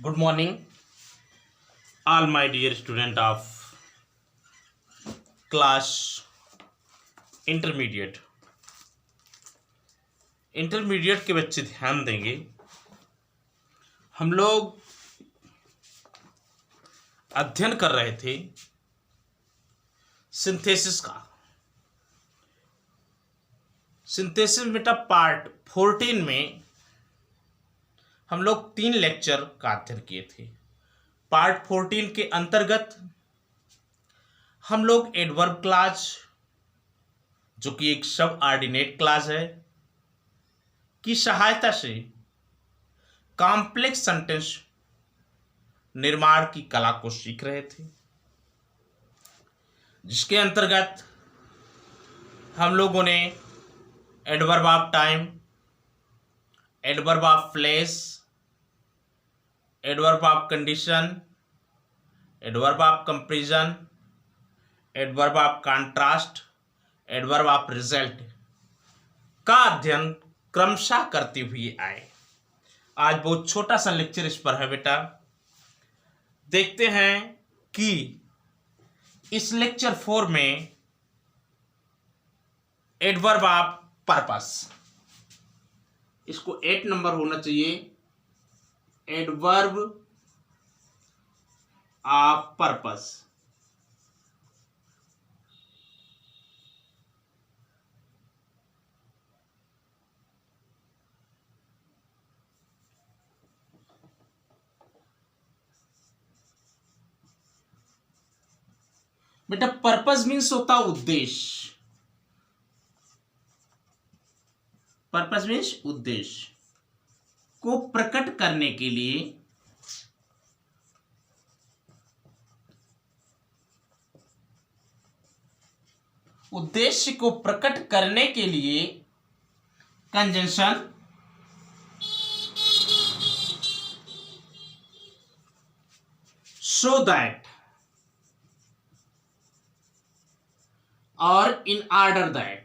Good morning, all my dear student of class intermediate. Intermediate के बच्चे ध्यान देंगे। हम लोग अध्ययन कर रहे थे सिंथेसिस का। सिंथेसिस बेटा पार्ट 14 में हम लोग 3 लेक्चर का अध्ययन किए थे। पार्ट 14 के अंतर्गत हम लोग एडवर्ब क्लॉज, जो कि एक सब ऑर्डिनेट क्लॉज है, की सहायता से कॉम्प्लेक्स सेंटेंस निर्माण की कला को सीख रहे थे, जिसके अंतर्गत हम लोगों ने adverb of time, adverb of place, adverb of condition, adverb of comparison, adverb of contrast, adverb of result का अध्ययन क्रमशः करते हुए आए। आज बहुत छोटा सा लेक्चर इस पर है बेटा। देखते हैं कि इस लेक्चर 4 में एडवर्ब ऑफ पर्पस, इसको 8 नंबर होना चाहिए। एडवर्ब ऑफ पर्पस, बेटा पर्पस मीन्स होता उद्देश्य। पर्पस मीन्स उद्देश्य को प्रकट करने के लिए कंजंक्शन सो दैट और इन order that,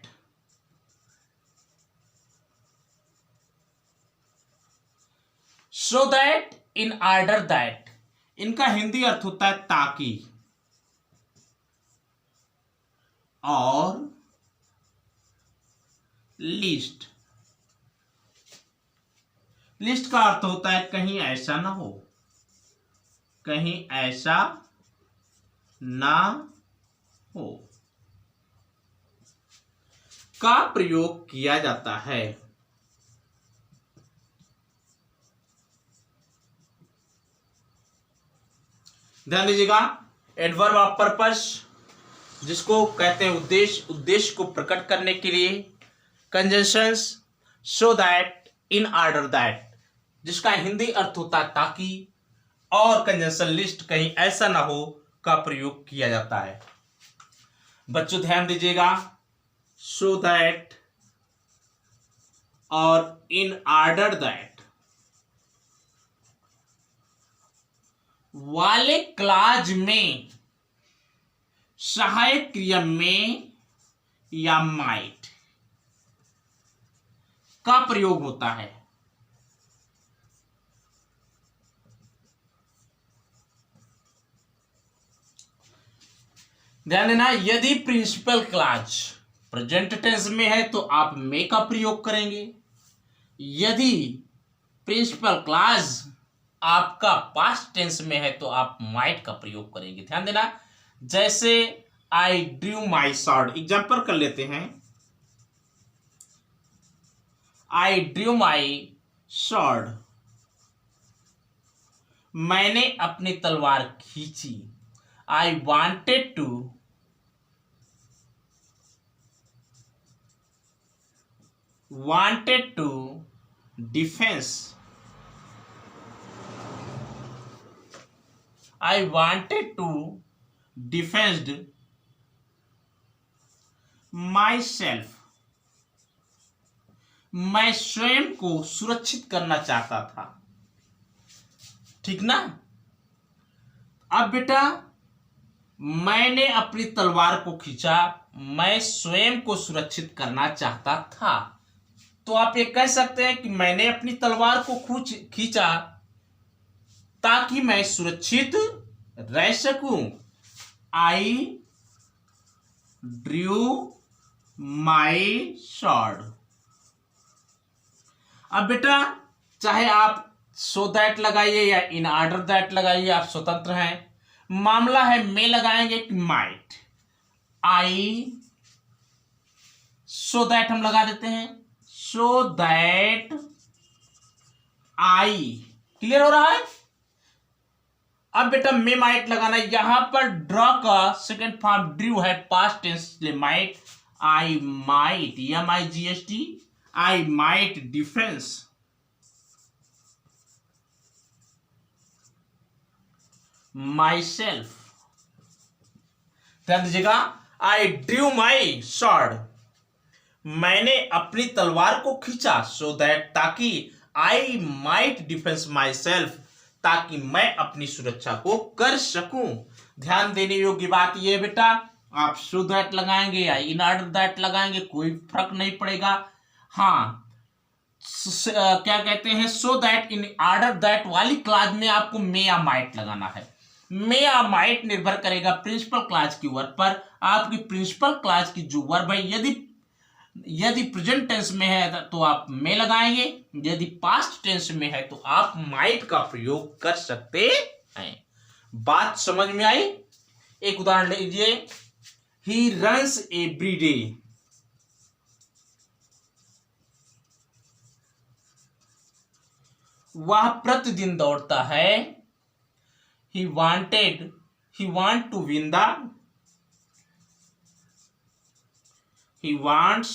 so that, in order that, इनका हिंदी अर्थ होता है ताकि, और लिस्ट, लिस्ट का अर्थ होता है कहीं ऐसा ना हो, कहीं ऐसा ना हो का प्रयोग किया जाता है। ध्यान दीजिएगा, एडवर्ब ऑफ पर्पस जिसको कहते हैं उद्देश्य, उद्देश्य को प्रकट करने के लिए, conjunctions so that, in order that, जिसका हिंदी अर्थ होता है ताकि, और कंजंक्शन लिस्ट कहीं ऐसा ना हो का प्रयोग किया जाता है। बच्चों ध्यान दीजिएगा, सो दैट और इन ऑर्डर दैट वाले क्लॉज में सहायक क्रिया में या माइट का प्रयोग होता है। ध्यान देना, यदि प्रिंसिपल क्लॉज प्रेजेंट टेंस में है तो आप मे का प्रयोग करेंगे। यदि प्रिंसिपल क्लॉज आपका पास्ट टेंस में है तो आप माइट का प्रयोग करेंगे। ध्यान देना, जैसे I drew my sword, example कर लेते हैं। आई ड्रू माई स्वॉर्ड, मैंने अपनी तलवार खींची। I wanted to defence, I wanted to defend myself, मैं स्वयं को सुरक्षित करना चाहता था। ठीक ना। अब बेटा मैंने अपनी तलवार को खींचा, मैं स्वयं को सुरक्षित करना चाहता था, तो आप ये कह सकते हैं कि मैंने अपनी तलवार को खींचा ताकि मैं सुरक्षित रह सकूं। I drew my sword. अब बेटा चाहे आप सो दैट लगाइए या इन ऑर्डर दैट लगाइए, आप स्वतंत्र हैं। मामला है मैं लगाएंगे कि माइट। आई सो दैट हम लगा देते हैं, सो दैट आई। क्लियर हो रहा है। अब बेटा मे माइट लगाना, यहां पर ड्रॉ का सेकेंड फॉर्म ड्रू है, past tense might. I might, MIGHT, I might defence. Myself. ध्यान दीजिएगा, आई ड्रू माई स्वॉर्ड, मैंने अपनी तलवार को खींचा, सो दैट ताकि, आई माइट डिफेंस माई सेल्फ, ताकि मैं अपनी सुरक्षा को कर सकूं। ध्यान देने योग्य बात यह है बेटा, आप सो दैट लगाएंगे या इन ऑर्डर दैट लगाएंगे कोई फर्क नहीं पड़ेगा। हाँ क्या कहते हैं, so that in order that वाली क्लाज में आपको मे या माइट लगाना है। मे या माइट निर्भर करेगा प्रिंसिपल क्लाज की वर्ब पर। आपकी प्रिंसिपल क्लाज की जो वर्ब है, यदि प्रेजेंट टेंस में है तो आप मे लगाएंगे, यदि पास्ट टेंस में है तो आप माइट का प्रयोग कर सकते हैं। बात समझ में आई। एक उदाहरण लीजिए, ही रन्स एवरी डे। वह प्रतिदिन दौड़ता है। he want to win the, he wants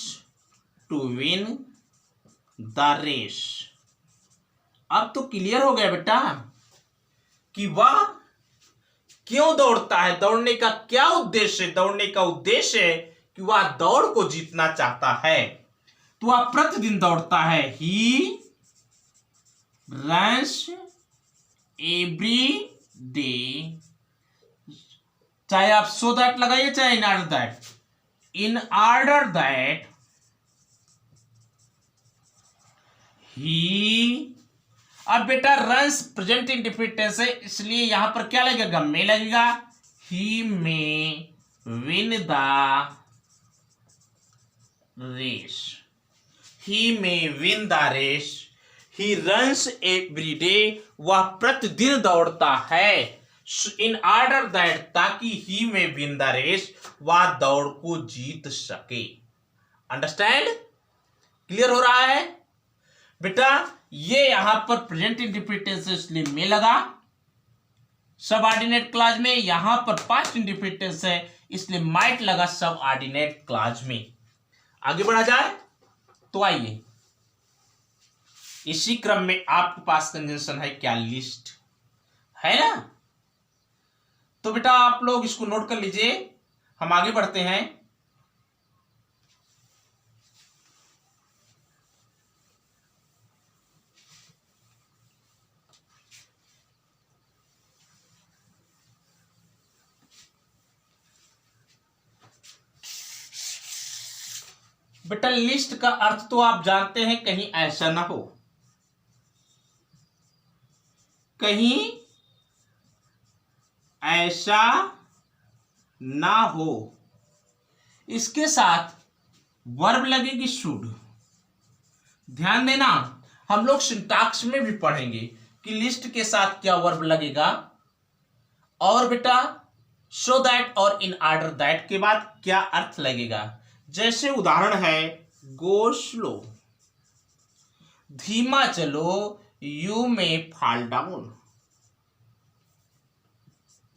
to win the race। अब तो क्लियर हो गया बेटा कि वह क्यों दौड़ता है, दौड़ने का क्या उद्देश्य है। दौड़ने का उद्देश्य है कि वह दौड़ को जीतना चाहता है, तो वह प्रतिदिन दौड़ता है। ही रन्स एवरी डे। चाहे आप सो दैट लगाइए चाहे इन order that. In order that he, अब बेटा रन्स प्रेजेंट इंडेफिनिट टेंस है, इसलिए यहां पर क्या लगेगा, मे लगेगा। He may win the race, he may win the race. He runs every day, वह प्रतिदिन दौड़ता है। इन ऑर्डर दैट, ताकि he may win the race, वह दौड़ को जीत सके। अंडरस्टैंड, क्लियर हो रहा है बेटा। ये यहां पर प्रेजेंट इंडेफिनिट टेंस है इसलिए मे लगा सब ऑर्डिनेट क्लॉज में। यहां पर पास्ट इंडेफिनिट टेंस है इसलिए माइट लगा सब ऑर्डिनेट क्लॉज में। आगे बढ़ा जाए तो आइए, इसी क्रम में आपके पास कंजंक्शन है क्या, लिस्ट है ना। तो बेटा आप लोग इसको नोट कर लीजिए, हम आगे बढ़ते हैं। बेटा लिस्ट का अर्थ तो आप जानते हैं, कहीं ऐसा ना हो, कहीं ऐसा ना हो। इसके साथ वर्ब लगेगी शुड। ध्यान देना, हम लोग सिंटैक्स में भी पढ़ेंगे कि लिस्ट के साथ क्या वर्ब लगेगा, और बेटा सो दैट और इन ऑर्डर दैट के बाद क्या अर्थ लगेगा। जैसे उदाहरण है, गो स्लो, धीमा चलो, यू में फॉल डाउन,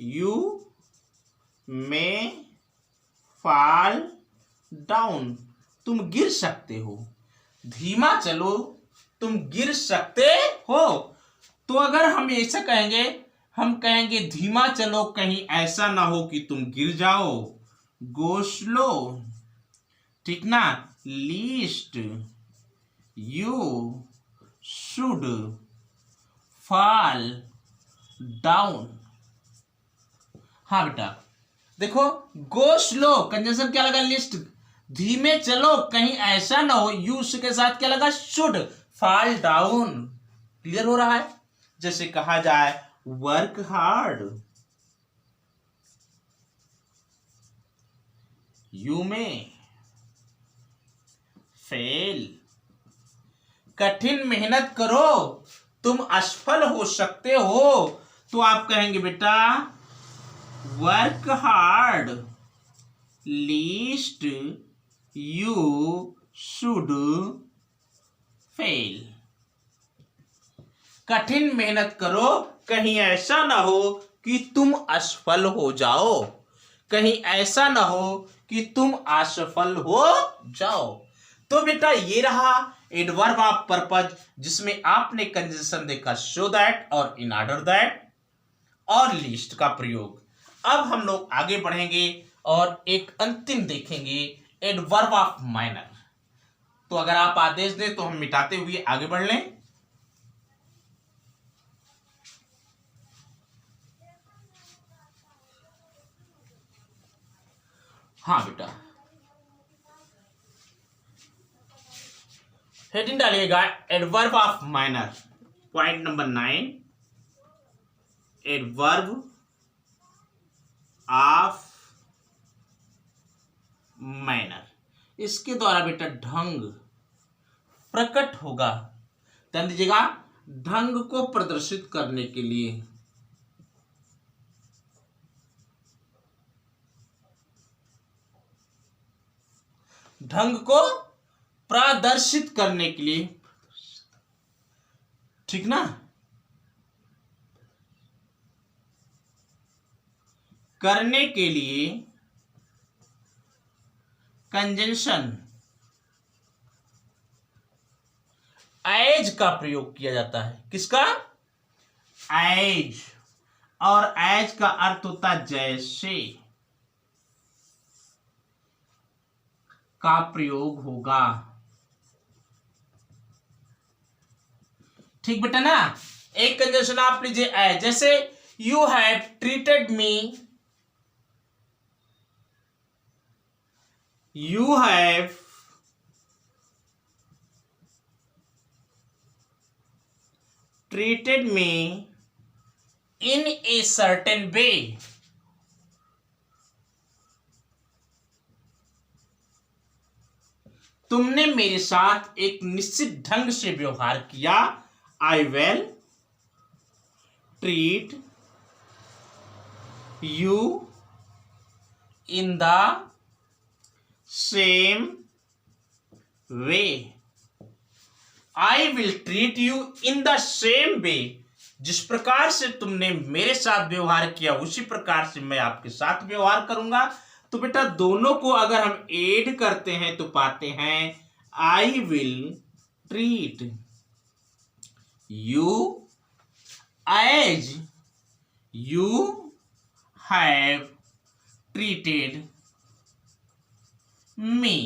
यू में फॉल डाउन, तुम गिर सकते हो। धीमा चलो, तुम गिर सकते हो। तो अगर हम ऐसा कहेंगे, हम कहेंगे धीमा चलो, कहीं ऐसा ना हो कि तुम गिर जाओ, गो स्लो, ठीक ना। Least, you should fall down. हाँ बेटा देखो, गो स्लो कंजंक्शन क्या लगा, लिस्ट। धीमे चलो, कहीं ऐसा ना हो, यू के साथ क्या लगा, शुड फॉल डाउन। क्लियर हो रहा है। जैसे कहा जाए, वर्क हार्ड, यू में फेल। कठिन मेहनत करो, तुम असफल हो सकते हो। तो आप कहेंगे बेटा work hard least you should fail. कठिन मेहनत करो, कहीं ऐसा ना हो कि तुम असफल हो जाओ, कहीं ऐसा ना हो कि तुम असफल हो जाओ। तो बेटा ये रहा एडवर्ब ऑफ पर्पज, जिसमें आपने कंजंक्शन देखा सो दैट और इन ऑर्डर दैट और लिस्ट का प्रयोग। अब हम लोग आगे बढ़ेंगे और एक अंतिम देखेंगे एडवर्ब ऑफ माइनर। तो अगर आप आदेश दें तो हम मिटाते हुए आगे बढ़ लें। हाँ बेटा, हेडिंग डालिएगा adverb of minor. Point number 9, adverb of minor. इसके द्वारा बेटा ढंग प्रकट होगा। ध्यान दीजिएगा, ढंग को प्रदर्शित करने के लिए, ढंग को प्रदर्शित करने के लिए, ठीक ना, करने के लिए कंजंक्शन एज का प्रयोग किया जाता है। किसका? एज। और एज का अर्थ होता है जैसे का प्रयोग होगा। ठीक बेटा ना। एक कंजंक्शन आप लीजिए एज, जैसे you have treated me, you have treated me in a certain way। तुमने मेरे साथ एक निश्चित ढंग से व्यवहार किया। I will treat you in the same way। I will treat you in the same way। जिस प्रकार से तुमने मेरे साथ व्यवहार किया उसी प्रकार से मैं आपके साथ व्यवहार करूंगा। तो बेटा दोनों को अगर हम ऐड करते हैं तो पाते हैं I will treat you as you have treated me।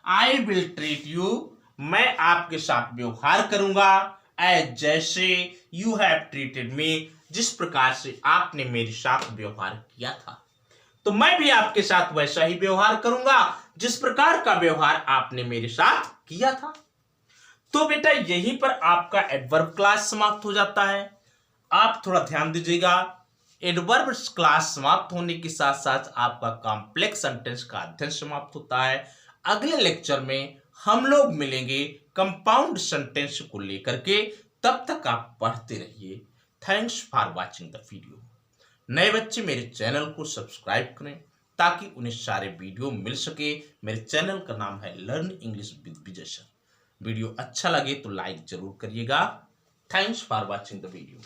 I will treat you, मैं आपके साथ व्यवहार करूंगा एज जैसे यू हैव ट्रीटेड मी, जिस प्रकार से आपने मेरे साथ व्यवहार किया था। तो मैं भी आपके साथ वैसा ही व्यवहार करूंगा जिस प्रकार का व्यवहार आपने मेरे साथ किया था। तो बेटा यहीं पर आपका एडवर्ब क्लास समाप्त हो जाता है। आप थोड़ा ध्यान दीजिएगा, एडवर्ब क्लास समाप्त होने के साथ साथ आपका कॉम्प्लेक्स सेंटेंस का अध्ययन समाप्त होता है। अगले लेक्चर में हम लोग मिलेंगे कंपाउंड सेंटेंस को लेकर के। तब तक आप पढ़ते रहिए। Thanks for watching the video. नए बच्चे मेरे चैनल को सब्सक्राइब करें ताकि उन्हें सारे वीडियो मिल सके। मेरे चैनल का नाम है learn English with Vijay sir. Video अच्छा लगे तो लाइक जरूर करिएगा। Thanks for watching the video.